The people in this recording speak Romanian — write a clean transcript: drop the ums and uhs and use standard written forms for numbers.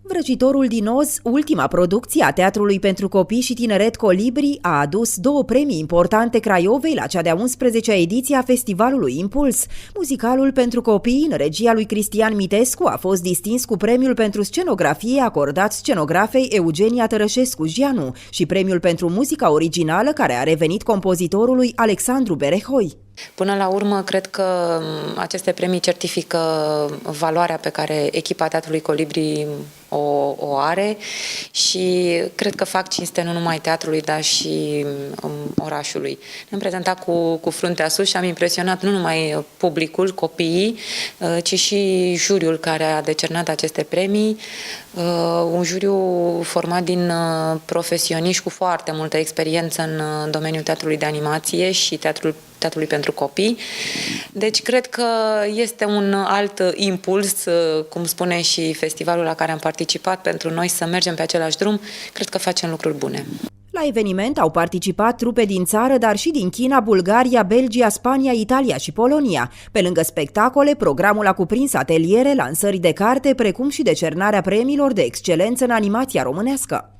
Vrăjitorul din Oz, ultima producție a Teatrului pentru Copii și Tineret Colibri, a adus 2 premii importante Craiovei la cea de-a 11-a ediție a festivalului Impuls. Muzicalul pentru copii, în regia lui Cristian Mitescu, a fost distins cu premiul pentru scenografie acordat scenografei Eugenia Tărășescu-Gianu și premiul pentru muzica originală care a revenit compozitorului Alexandru Berehoi. Până la urmă, cred că aceste premii certifică valoarea pe care echipa Teatrului Colibri o are și cred că fac cinste nu numai teatrului, dar și orașului. Ne-am prezentat cu fruntea sus și am impresionat nu numai publicul, copiii, ci și juriul care a decernat aceste premii. Un juriu format din profesioniști cu foarte multă experiență în domeniul teatrului de animație și teatrului pentru copii. Deci cred că este un alt impuls, cum spune și festivalul la care am participat, pentru noi să mergem pe același drum. Cred că facem lucruri bune. La eveniment au participat trupe din țară, dar și din China, Bulgaria, Belgia, Spania, Italia și Polonia. Pe lângă spectacole, programul a cuprins ateliere, lansări de carte, precum și decernarea premiilor de excelență în animația românească.